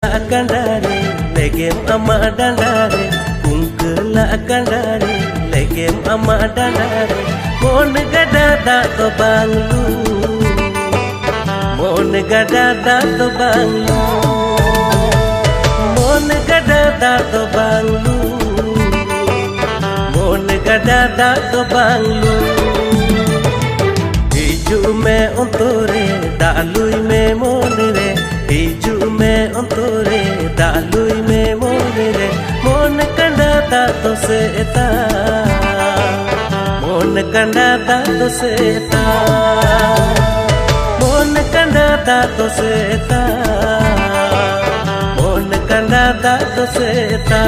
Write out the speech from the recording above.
Kandare legem ama dandare kungkela kandare legem ama dandare mon gada da to banglu mon gada da to banglu mon gada da to banglu mon gada da to banglu hiju me ontore dalui me monre hiju me ontore dalui me monre mon kanda ta to seta mon kanda ta to seta mon kanda ta to seta mon kanda ta to seta